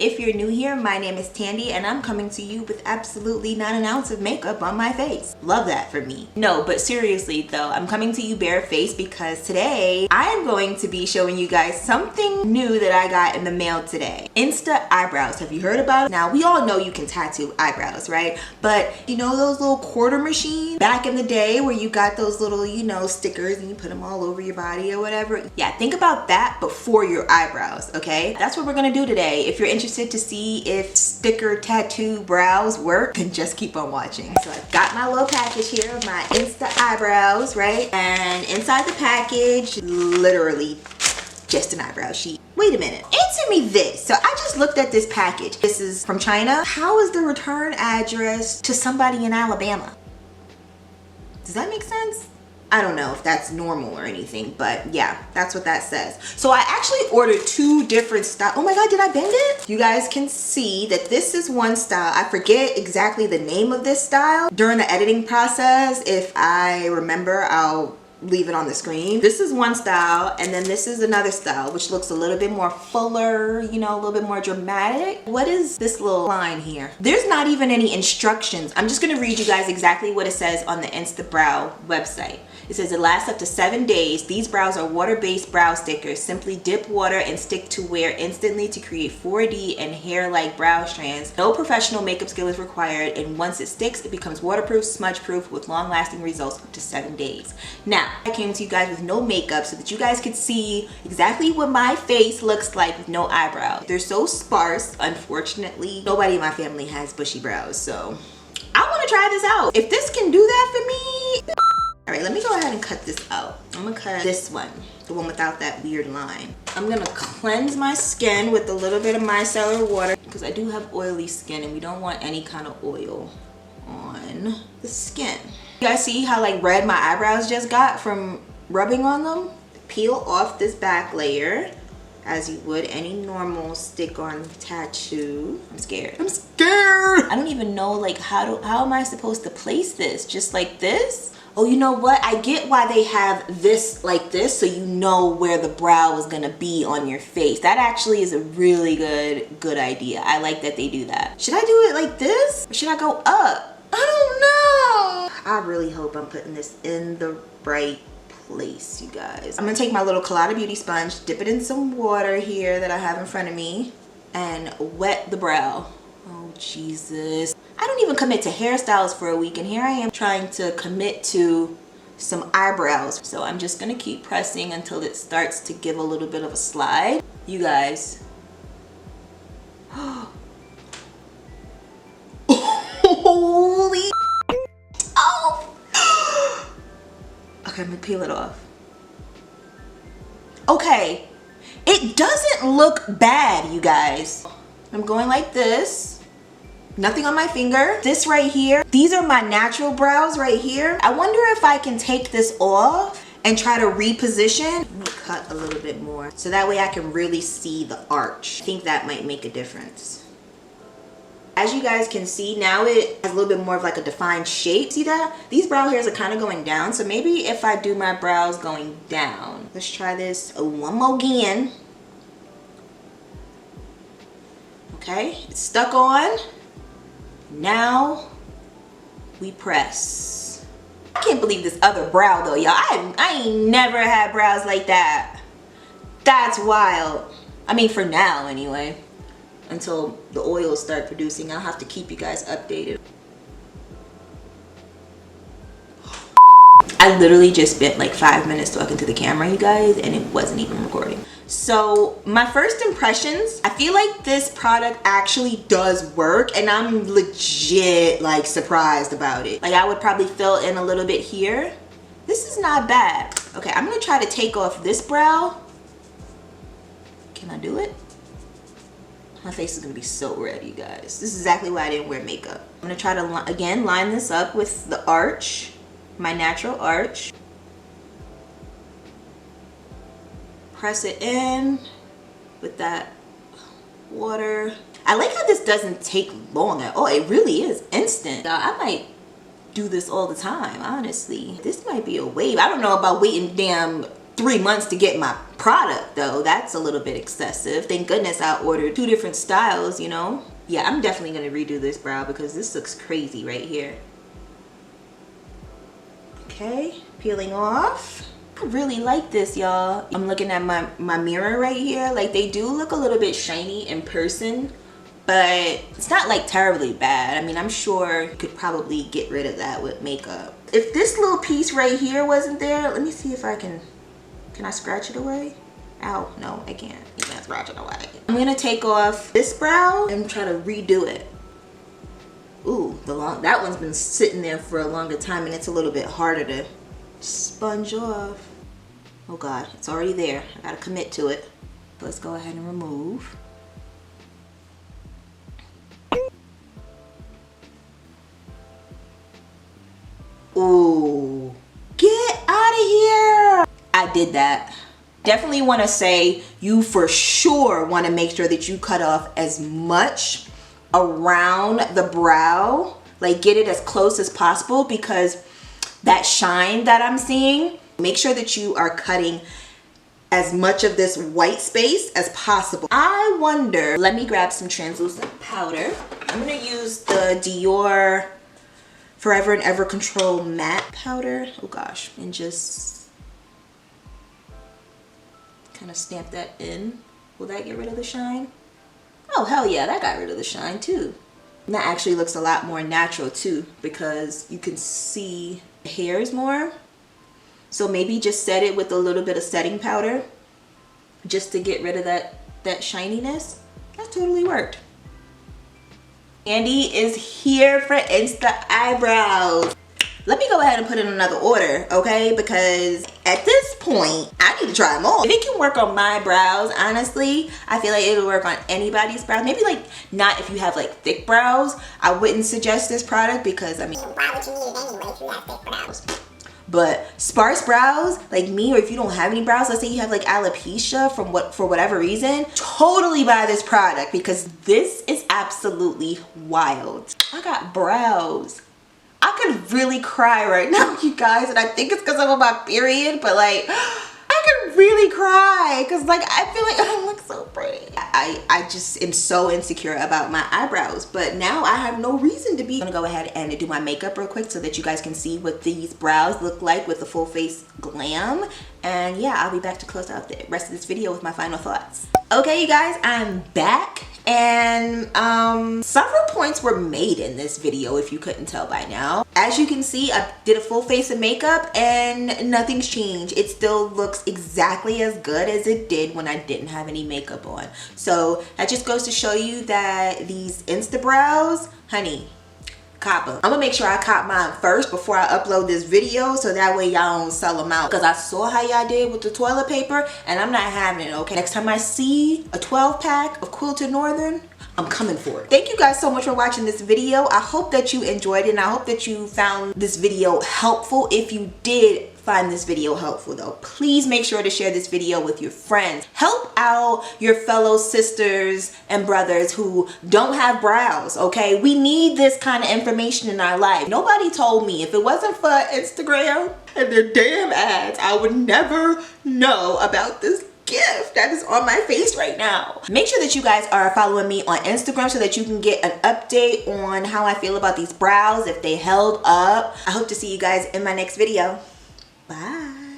If you're new here, my name is Tandy and I'm coming to you with absolutely not an ounce of makeup on my face. Love that for me. No, but seriously though, I'm coming to you barefaced because today I am going to be showing you guys something new that I got in the mail today. Insta eyebrows. Have you heard about it? Now, we all know you can tattoo eyebrows, right? But you know those little quarter machines back in the day where you got those little, you know, stickers and you put them all over your body or whatever? Yeah, think about that before your eyebrows, okay? That's what we're gonna do today. If you're interested to see if sticker tattoo brows work, then just keep on watching. So I've got my little package here of my Insta eyebrows, right? And inside the package, literally just an eyebrow sheet. Wait a minute, answer me this. So I just looked at this package. This is from China. How is the return address to somebody in Alabama? Does that make sense? I don't know if that's normal or anything, but yeah, that's what that says. So I actually ordered two different styles. Oh my God, did I bend it? You guys can see that this is one style. I forget exactly the name of this style. During the editing process, if I remember, I'll leave it on the screen. This is one style, and then this is another style, which looks a little bit more fuller, you know, a little bit more dramatic. What is this little line here? There's not even any instructions. I'm just gonna read you guys exactly what it says on the InstaBrow website. It says it lasts up to 7 days. These brows are water-based brow stickers. Simply dip water and stick to wear instantly to create 4D and hair-like brow strands. No professional makeup skill is required, and once it sticks, it becomes waterproof, smudge-proof with long-lasting results up to 7 days. Now, I came to you guys with no makeup so that you guys could see exactly what my face looks like with no eyebrows. They're so sparse. Unfortunately, nobody in my family has bushy brows, so I want to try this out. If this can do that for me. All right, let me go ahead and cut this out. I'm gonna cut this one, the one without that weird line. I'm gonna cleanse my skin with a little bit of micellar water because I do have oily skin and we don't want any kind of oil on the skin. You guys see how like red my eyebrows just got from rubbing on them? Peel off this back layer as you would any normal stick-on tattoo. I'm scared. I'm scared! I don't even know like how am I supposed to place this? Just like this? Oh, you know what? I get why they have this like this, so you know where the brow is gonna be on your face. That actually is a really good idea. I like that they do that. Should I do it like this? Or should I go up? I don't know. I really hope I'm putting this in the right place, you guys. I'm gonna take my little Colada Beauty sponge, dip it in some water here that I have in front of me, and wet the brow. Oh, Jesus. I don't even commit to hairstyles for a week, and here I am trying to commit to some eyebrows. So I'm just gonna keep pressing until it starts to give a little bit of a slide. You guys. Holy. Oh. Okay, I'm gonna peel it off. Okay, it doesn't look bad, you guys. I'm going like this. Nothing on my finger. This right here, these are my natural brows right here. I wonder if I can take this off and try to reposition. Let me cut a little bit more so that way I can really see the arch. I think that might make a difference. As you guys can see, now it has a little bit more of like a defined shape. See that? These brow hairs are kind of going down, so maybe if I do my brows going down. Let's try this one more again. Okay, it's stuck on. Now we press. I can't believe this other brow though, y'all. I ain't never had brows like that. That's wild. I mean, for now anyway. Until the oils start producing, I'll have to keep you guys updated. I literally just spent like 5 minutes talking to the camera, you guys, and it wasn't even recording. So my first impressions, I feel like this product actually does work, and I'm legit like surprised about it. Like I would probably fill in a little bit here. This is not bad. Okay, I'm gonna try to take off this brow. Can I do it? My face is gonna be so red, you guys. This is exactly why I didn't wear makeup. I'm gonna try to, again, line this up with the arch, my natural arch. Press it in with that water. I like how this doesn't take long at all. It really is instant. I might do this all the time, honestly. This might be a wave. I don't know about waiting damn 3 months to get my product though. That's a little bit excessive. Thank goodness I ordered 2 different styles, you know. Yeah, I'm definitely gonna redo this brow because this looks crazy right here. Okay, peeling off. I really like this, y'all. I'm looking at my mirror right here. Like, they do look a little bit shiny in person, but it's not like terribly bad. I mean, I'm sure you could probably get rid of that with makeup. If this little piece right here wasn't there, let me see if I can I scratch it away? Ow, no, I can't. You can't scratch it away. I'm gonna take off this brow and try to redo it. Ooh, that one's been sitting there for a longer time and it's a little bit harder to sponge off. Oh God, it's already there. I gotta commit to it. Let's go ahead and remove. Ooh, get out of here. I did that. Definitely want to say you for sure want to make sure that you cut off as much around the brow, like get it as close as possible, because that shine that I'm seeing, make sure that you are cutting as much of this white space as possible. I wonder, let me grab some translucent powder. I'm gonna use the Dior Forever and Ever Control matte powder. Oh gosh, and just kind of stamp that in. Will that get rid of the shine? Oh hell yeah, that got rid of the shine too. And that actually looks a lot more natural too, because you can see the hairs more. So maybe just set it with a little bit of setting powder just to get rid of that shininess. That totally worked. Tandy is here for Insta eyebrows. Let me go ahead and put in another order, okay? Because at this point, I need to try them all. If it can work on my brows, honestly, I feel like it'll work on anybody's brows. Maybe like not if you have like thick brows. I wouldn't suggest this product because I mean, why would you need it anyway if you have thick brows? But sparse brows like me, or if you don't have any brows, let's say you have like alopecia for whatever reason, totally buy this product because this is absolutely wild. I got brows. I could really cry right now, you guys, and I think it's because I'm on my period, but like, I could really cry because like, I feel like I look so pretty. I just am so insecure about my eyebrows, but now I have no reason to be. I'm gonna go ahead and do my makeup real quick so that you guys can see what these brows look like with the full face glam. And yeah, I'll be back to close out the rest of this video with my final thoughts. Okay, you guys, I'm back. And several points were made in this video if you couldn't tell by now. As you can see, I did a full face of makeup and nothing's changed. It still looks exactly as good as it did when I didn't have any makeup on. So that just goes to show you that these Insta brows, honey, cop them. I'm gonna make sure I cop mine first before I upload this video so that way y'all don't sell them out, because I saw how y'all did with the toilet paper and I'm not having it, okay? Next time I see a 12 pack of Quilted Northern, I'm coming for it. Thank you guys so much for watching this video. I hope that you enjoyed it and I hope that you found this video helpful. If you did find this video helpful though, please make sure to share this video with your friends. Help out your fellow sisters and brothers who don't have brows, okay? We need this kind of information in our life. Nobody told me. If it wasn't for Instagram and their damn ads, I would never know about this gift that is on my face right now. Make sure that you guys are following me on Instagram so that you can get an update on how I feel about these brows, if they held up. I hope to see you guys in my next video. Bye.